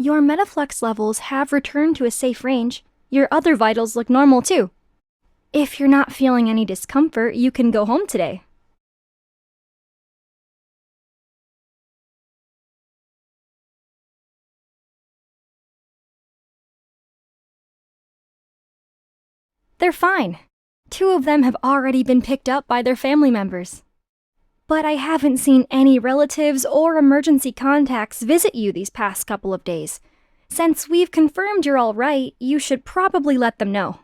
Your metaflux levels have returned to a safe range. Your other vitals look normal too. If you're not feeling any discomfort, you can go home today. They're fine. 2 of them have already been picked up by their family members. But I haven't seen any relatives or emergency contacts visit you these past couple of days. Since we've confirmed you're all right, you should probably let them know.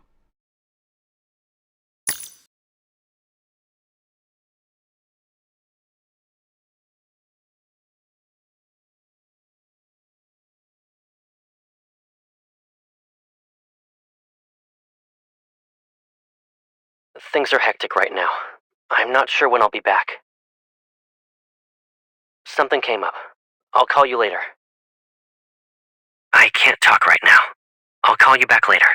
Things are hectic right now. I'm not sure when I'll be back. Something came up. I'll call you later. I can't talk right now. I'll call you back later.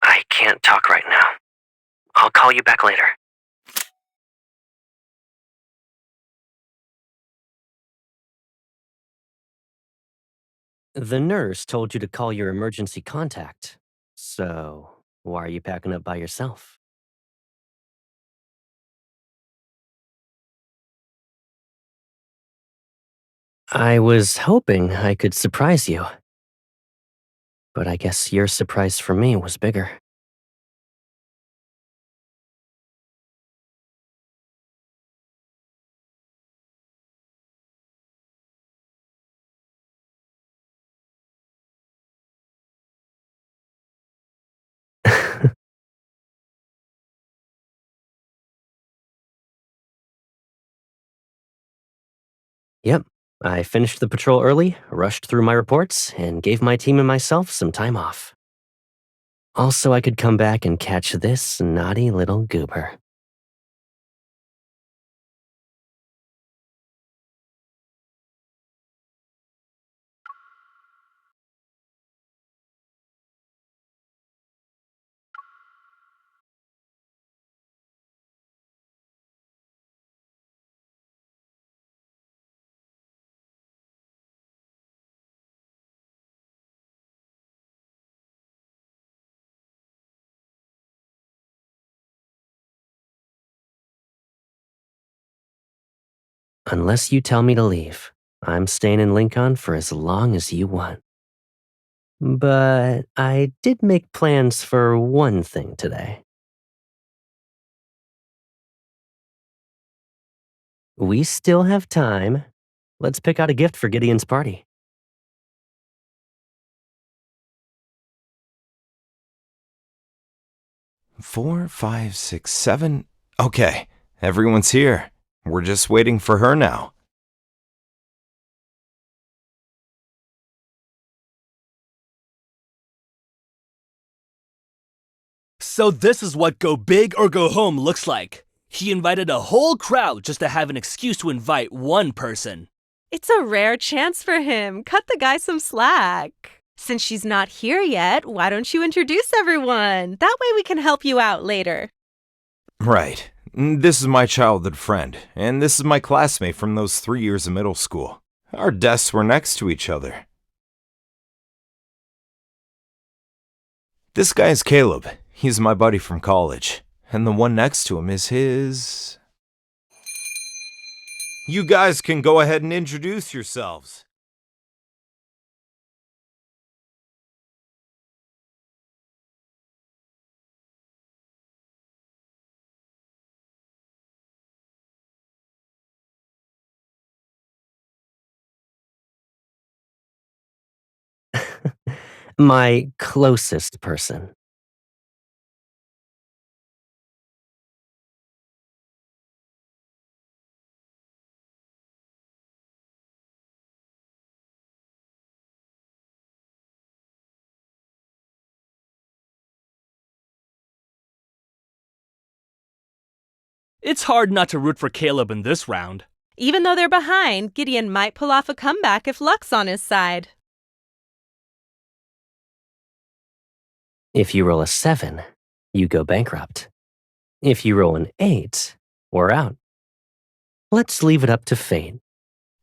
I can't talk right now. I'll call you back later. The nurse told you to call your emergency contact. So, why are you packing up by yourself? I was hoping I could surprise you. But I guess your surprise for me was bigger. Yep, I finished the patrol early, rushed through my reports, and gave my team and myself some time off. Also, I could come back and catch this naughty little goober. Unless you tell me to leave, I'm staying in Lincoln for as long as you want. But I did make plans for one thing today. We still have time. Let's pick out a gift for Gideon's party. 4, 5, 6, 7. Okay, everyone's here. We're just waiting for her now. So this is what go big or go home looks like. He invited a whole crowd just to have an excuse to invite one person. It's a rare chance for him. Cut the guy some slack. Since she's not here yet, why don't you introduce everyone? That way we can help you out later. Right. This is my childhood friend, and this is my classmate from those 3 years of middle school. Our desks were next to each other. This guy is Caleb. He's my buddy from college. And the one next to him is his... You guys can go ahead and introduce yourselves. My closest person. It's hard not to root for Caleb in this round. Even though they're behind, Gideon might pull off a comeback if luck's on his side. If you roll a 7, you go bankrupt. If you roll an 8, we're out. Let's leave it up to fate.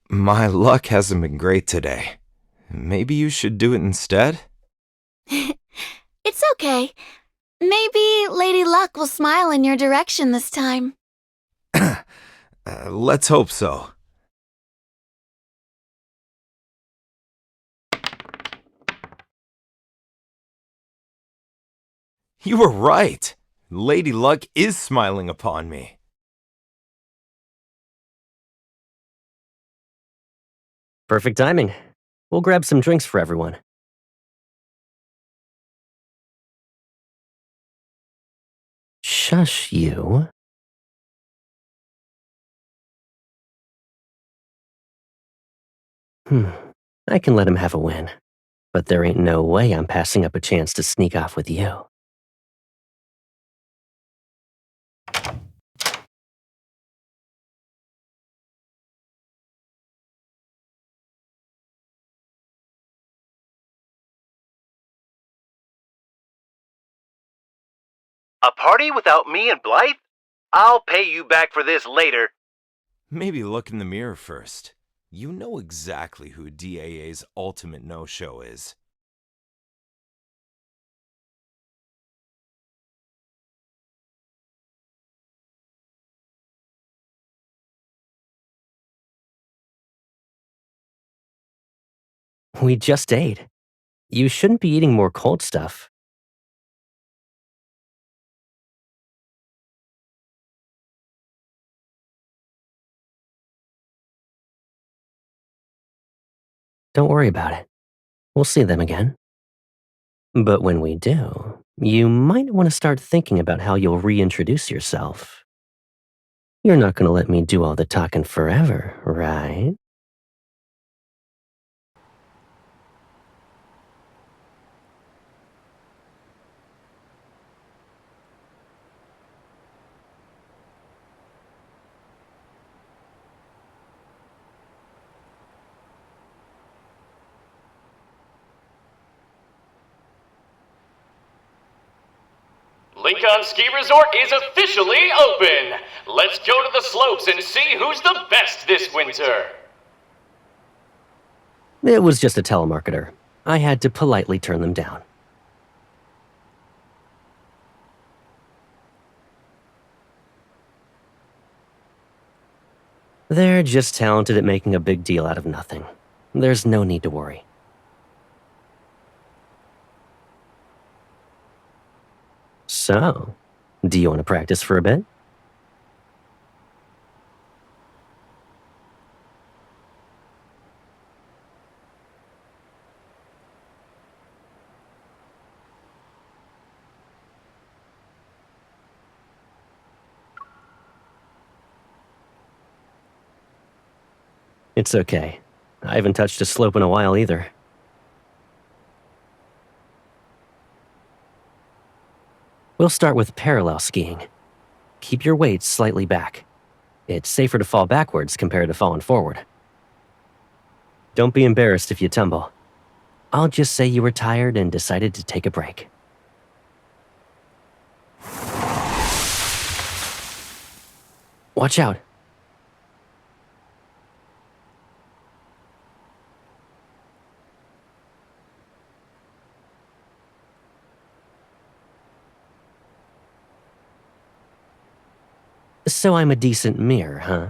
My luck hasn't been great today. Maybe you should do it instead? It's okay. Maybe Lady Luck will smile in your direction this time. Let's hope so. You were right. Lady Luck is smiling upon me. Perfect timing. We'll grab some drinks for everyone. Shush, you. I can let him have a win. But there ain't no way I'm passing up a chance to sneak off with you. A party without me and Blythe? I'll pay you back for this later. Maybe look in the mirror first. You know exactly who DAA's ultimate no-show is. We just ate. You shouldn't be eating more cold stuff. Don't worry about it. We'll see them again. But when we do, you might want to start thinking about how you'll reintroduce yourself. You're not going to let me do all the talking forever, right? Lincoln Ski Resort is officially open! Let's go to the slopes and see who's the best this winter! It was just a telemarketer. I had to politely turn them down. They're just talented at making a big deal out of nothing. There's no need to worry. So, do you want to practice for a bit? It's okay. I haven't touched a slope in a while either. We'll start with parallel skiing. Keep your weight slightly back. It's safer to fall backwards compared to falling forward. Don't be embarrassed if you tumble. I'll just say you were tired and decided to take a break. Watch out. So I'm a decent mirror, huh?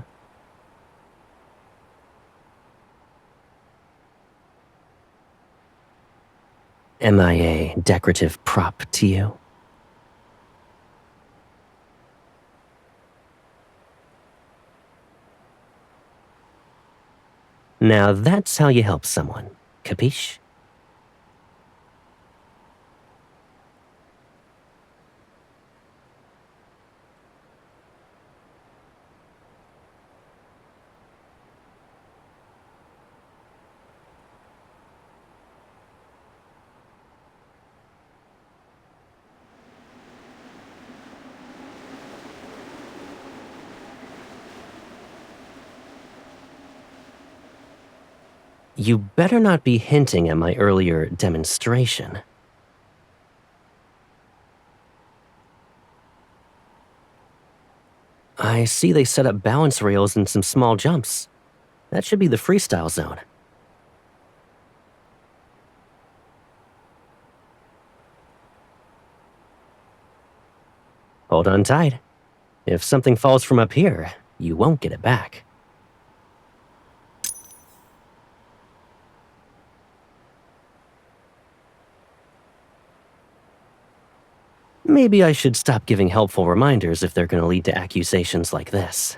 Am I a decorative prop to you? Now that's how you help someone, capiche? You better not be hinting at my earlier demonstration. I see they set up balance rails and some small jumps. That should be the freestyle zone. Hold on tight. If something falls from up here, you won't get it back. Maybe I should stop giving helpful reminders if they're going to lead to accusations like this.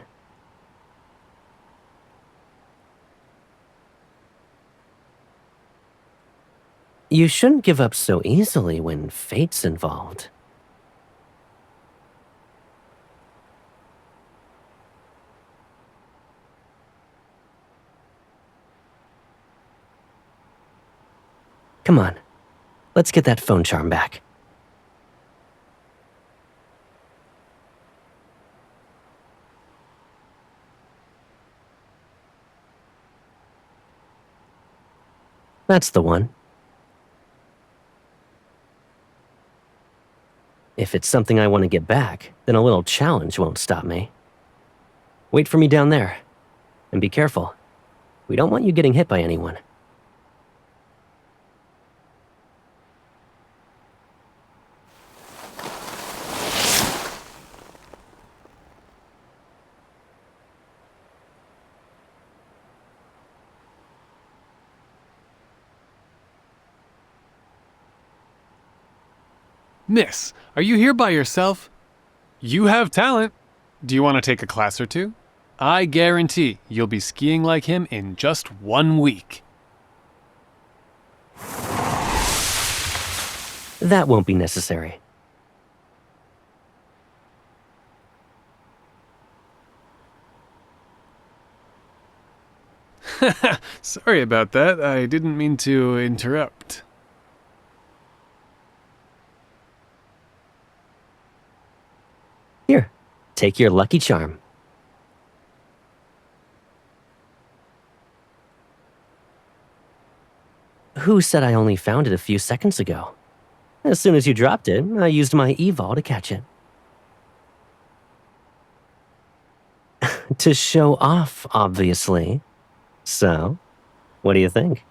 You shouldn't give up so easily when fate's involved. Come on, let's get that phone charm back. That's the one. If it's something I want to get back, then a little challenge won't stop me. Wait for me down there. And be careful. We don't want you getting hit by anyone. Miss, are you here by yourself? You have talent. Do you want to take a class or two? I guarantee you'll be skiing like him in just 1 week. That won't be necessary. Sorry about that. I didn't mean to interrupt. Here, take your lucky charm. Who said I only found it a few seconds ago? As soon as you dropped it, I used my evol to catch it. To show off, obviously. So, what do you think?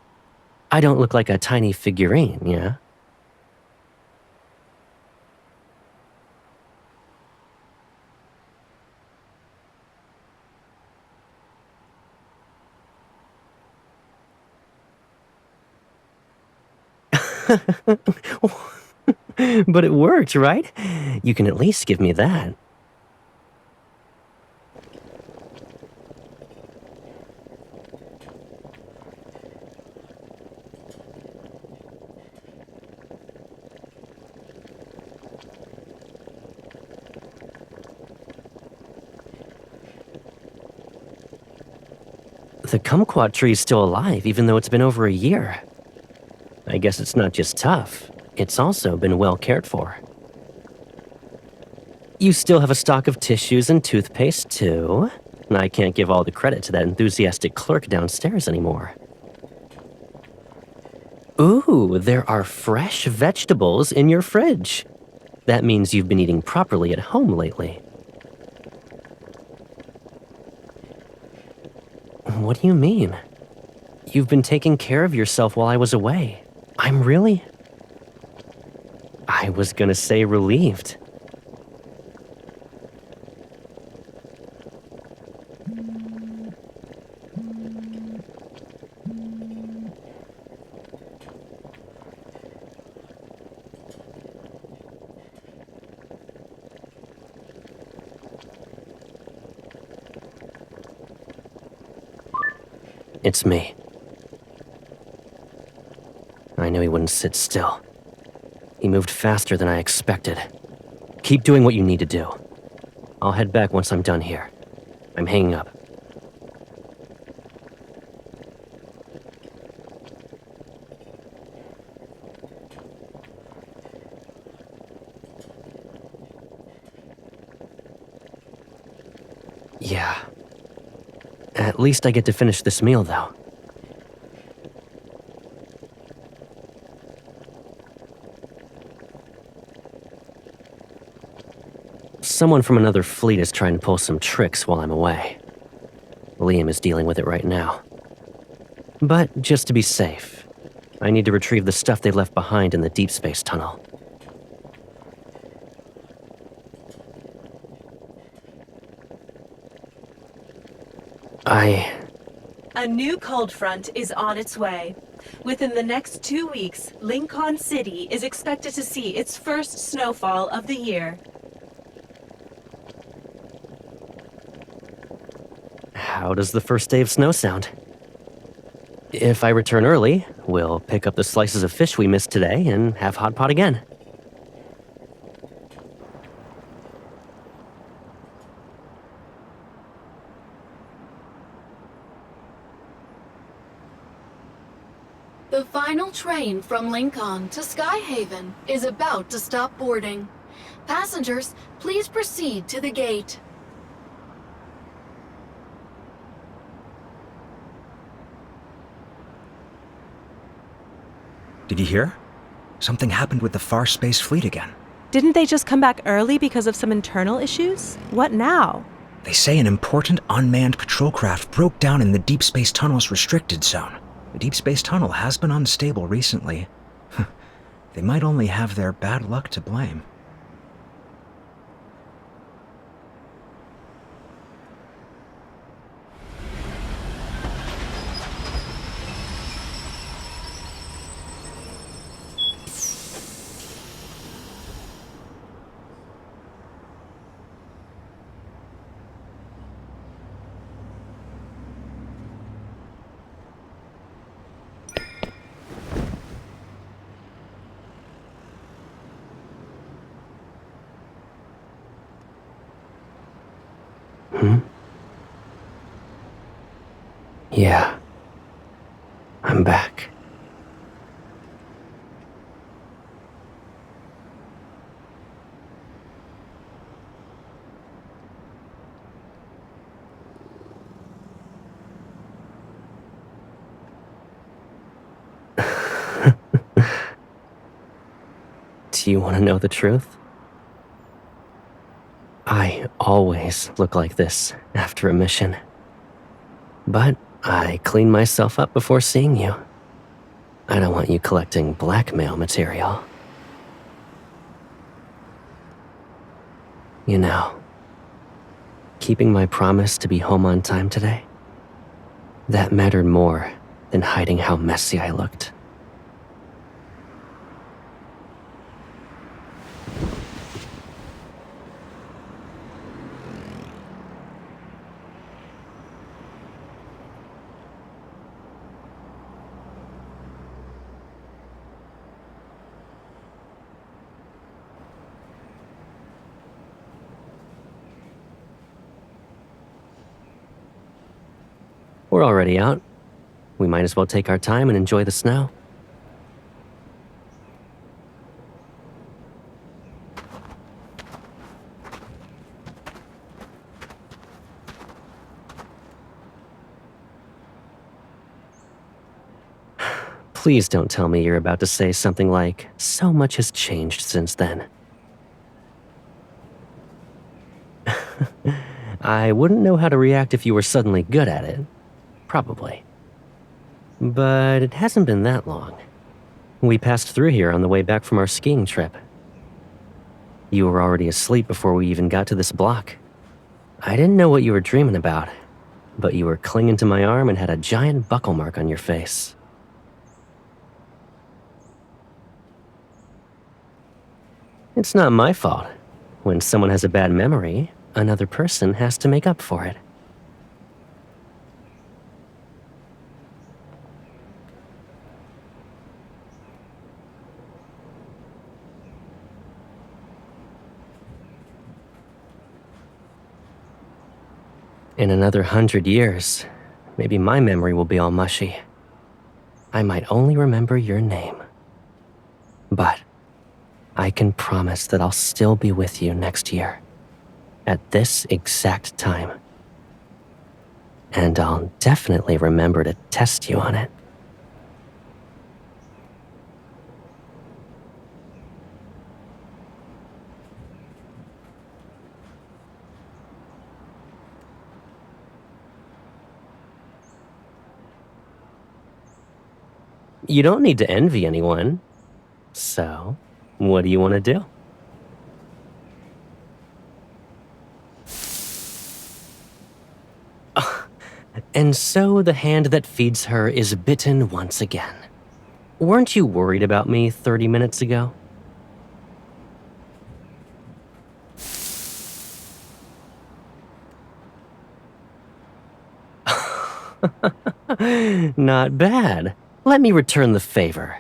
I don't look like a tiny figurine, yeah? But it worked, right? You can at least give me that. The kumquat tree's still alive, even though it's been over a year. I guess it's not just tough, it's also been well cared for. You still have a stock of tissues and toothpaste, too. And I can't give all the credit to that enthusiastic clerk downstairs anymore. Ooh, there are fresh vegetables in your fridge. That means you've been eating properly at home lately. What do you mean? You've been taking care of yourself while I was away. I'm really... I was gonna say relieved. It's me. I knew he wouldn't sit still. He moved faster than I expected. Keep doing what you need to do. I'll head back once I'm done here. I'm hanging up. Yeah. At least I get to finish this meal, though. Someone from another fleet is trying to pull some tricks while I'm away. Liam is dealing with it right now. But just to be safe, I need to retrieve the stuff they left behind in the deep space tunnel. A new cold front is on its way. Within the next 2 weeks, Lincoln City is expected to see its first snowfall of the year. How does the first day of snow sound? If I return early, we'll pick up the slices of fish we missed today and have hot pot again. The final train from Lincoln to Skyhaven is about to stop boarding. Passengers, please proceed to the gate. Did you hear? Something happened with the Far Space Fleet again. Didn't they just come back early because of some internal issues? What now? They say an important unmanned patrol craft broke down in the Deep Space Tunnel's restricted zone. The Deep Space Tunnel has been unstable recently. They might only have their bad luck to blame. Yeah. I'm back. Do you want to know the truth? I always look like this after a mission. But I clean myself up before seeing you. I don't want you collecting blackmail material. You know, keeping my promise to be home on time today, that mattered more than hiding how messy I looked. We're already out. We might as well take our time and enjoy the snow. Please don't tell me you're about to say something like, "So much has changed since then." I wouldn't know how to react if you were suddenly good at it. Probably. But it hasn't been that long. We passed through here on the way back from our skiing trip. You were already asleep before we even got to this block. I didn't know what you were dreaming about, but you were clinging to my arm and had a giant buckle mark on your face. It's not my fault. When someone has a bad memory, another person has to make up for it. In another 100 years, maybe my memory will be all mushy. I might only remember your name. But I can promise that I'll still be with you next year, at this exact time. And I'll definitely remember to test you on it. You don't need to envy anyone. So, what do you want to do? And so the hand that feeds her is bitten once again. Weren't you worried about me 30 minutes ago? Not bad. Let me return the favor.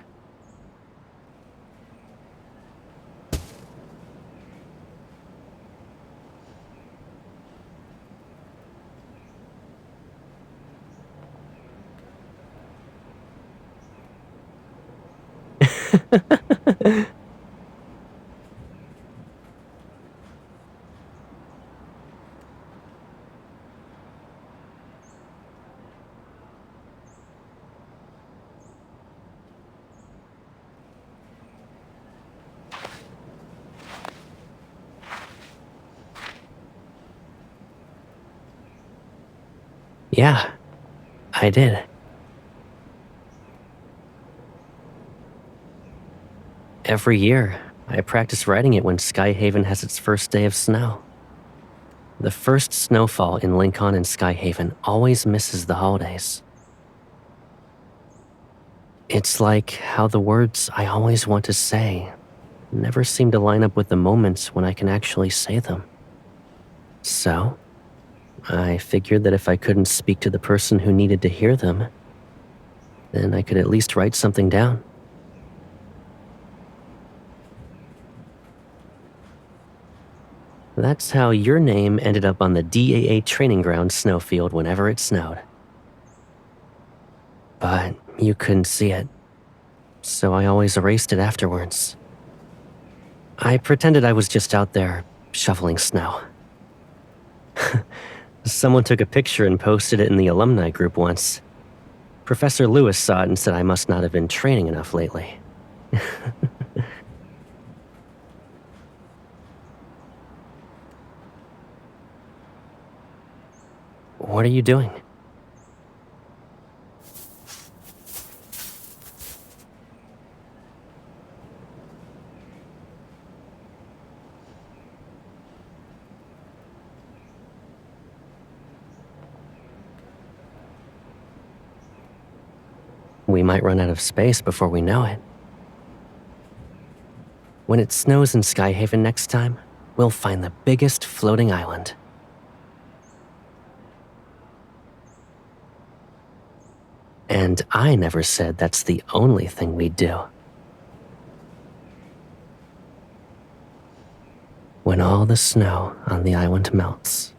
Yeah, I did. Every year, I practice writing it when Skyhaven has its first day of snow. The first snowfall in Lincoln and Skyhaven always misses the holidays. It's like how the words I always want to say never seem to line up with the moments when I can actually say them. So, I figured that if I couldn't speak to the person who needed to hear them, then I could at least write something down. That's how your name ended up on the DAA training ground snowfield whenever it snowed. But you couldn't see it, so I always erased it afterwards. I pretended I was just out there shoveling snow. Someone took a picture and posted it in the alumni group once. Professor Lewis saw it and said I must not have been training enough lately. What are you doing? We might run out of space before we know it. When it snows in Skyhaven next time, we'll find the biggest floating island. And I never said that's the only thing we'd do. When all the snow on the island melts,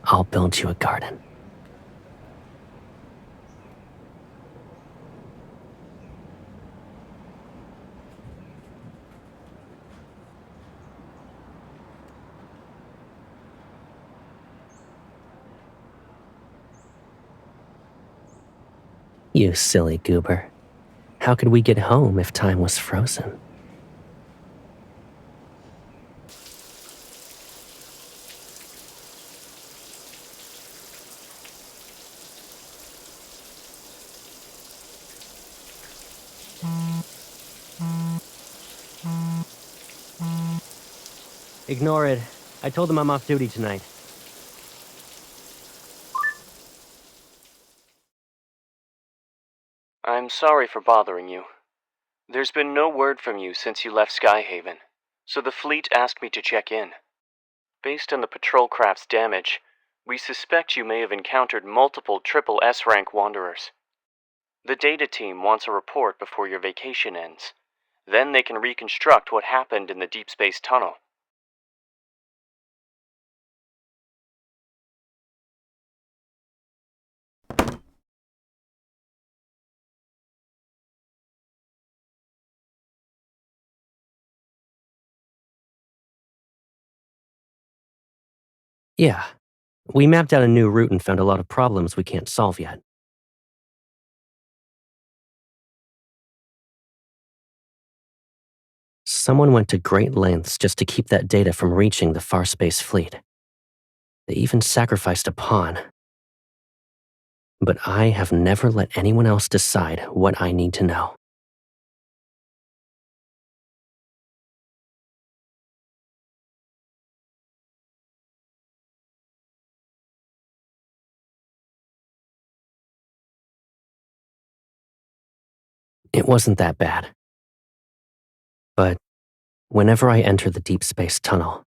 I'll build you a garden. You silly goober. How could we get home if time was frozen? Ignore it. I told them I'm off duty tonight. I'm sorry for bothering you. There's been no word from you since you left Skyhaven, so the fleet asked me to check in. Based on the patrol craft's damage, we suspect you may have encountered multiple triple S rank wanderers. The data team wants a report before your vacation ends. Then they can reconstruct what happened in the deep space tunnel. Yeah, we mapped out a new route and found a lot of problems we can't solve yet. Someone went to great lengths just to keep that data from reaching the far space fleet. They even sacrificed a pawn. But I have never let anyone else decide what I need to know. It wasn't that bad. But whenever I enter the deep space tunnel,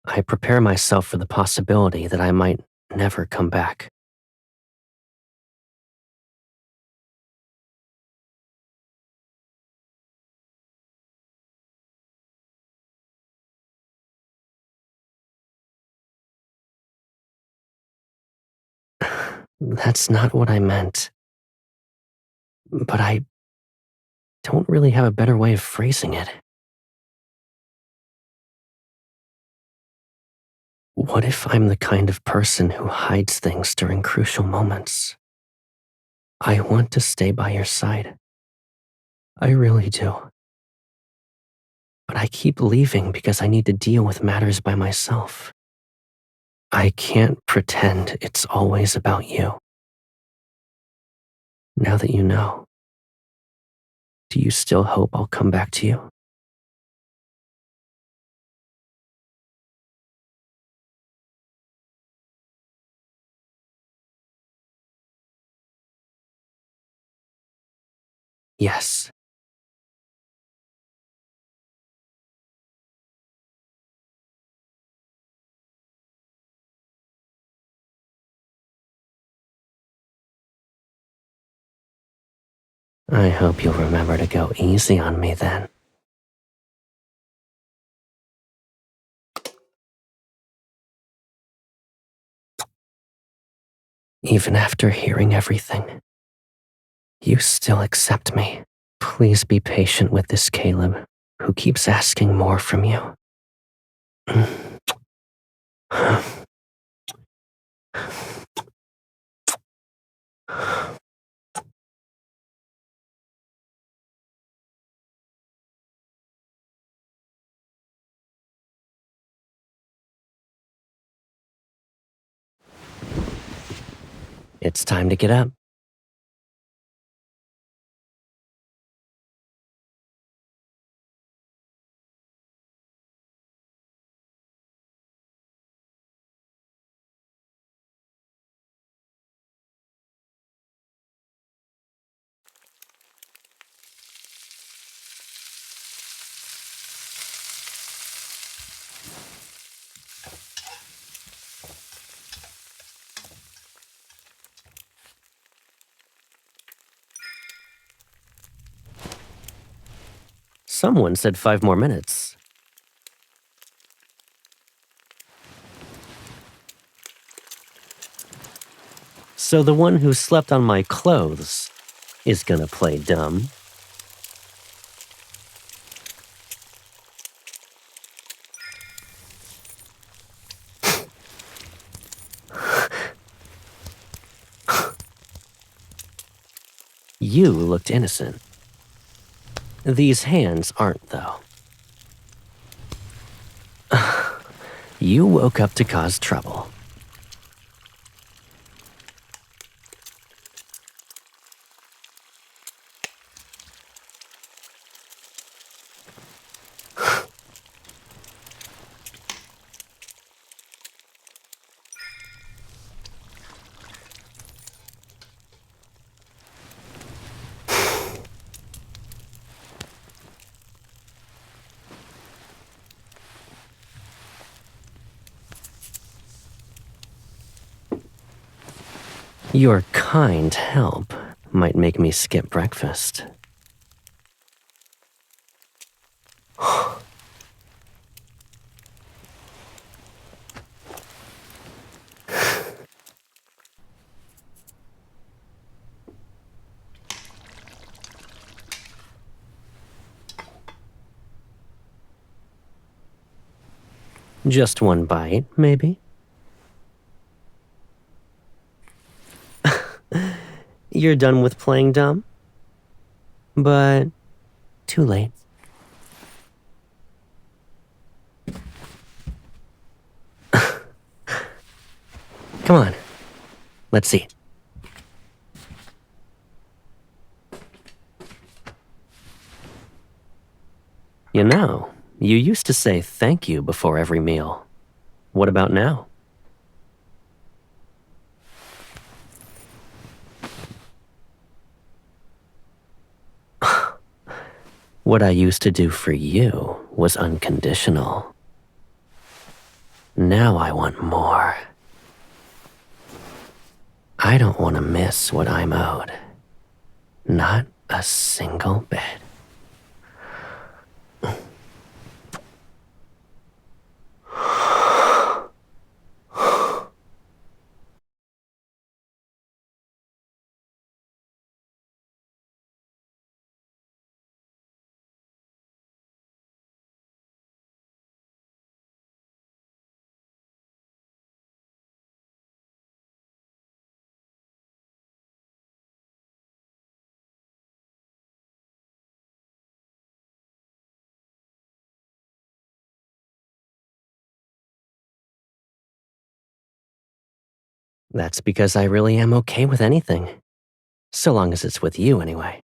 I prepare myself for the possibility that I might never come back. That's not what I meant. But I don't really have a better way of phrasing it. What if I'm the kind of person who hides things during crucial moments? I want to stay by your side. I really do. But I keep leaving because I need to deal with matters by myself. I can't pretend it's always about you. Now that you know, do you still hope I'll come back to you? Yes. I hope you'll remember to go easy on me then. Even after hearing everything, you still accept me. Please be patient with this Caleb, who keeps asking more from you. It's time to get up. Someone said 5 more minutes. So the one who slept on my clothes is gonna play dumb. You looked innocent. These hands aren't, though. You woke up to cause trouble. Your kind help might make me skip breakfast. Just one bite, maybe? You're done with playing dumb? But too late. Come on, let's eat. You know, you used to say thank you before every meal. What about now? What I used to do for you was unconditional. Now I want more. I don't want to miss what I'm owed. Not a single bit. That's because I really am okay with anything. So long as it's with you, anyway.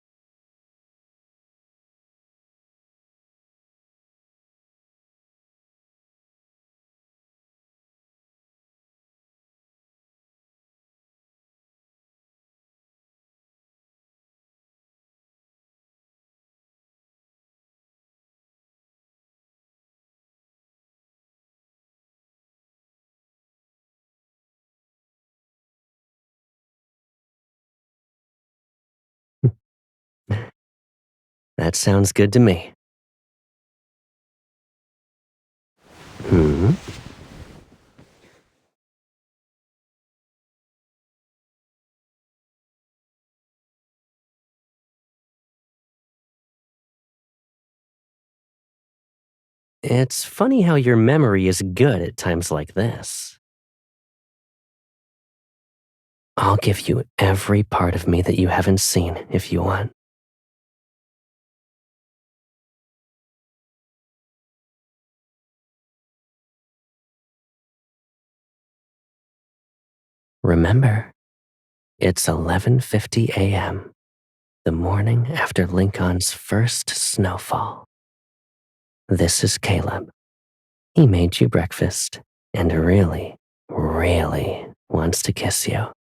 That sounds good to me. Hmm? It's funny how your memory is good at times like this. I'll give you every part of me that you haven't seen if you want. Remember, it's 11:50 a.m., the morning after Lincoln's first snowfall. This is Caleb. He made you breakfast and really, really wants to kiss you.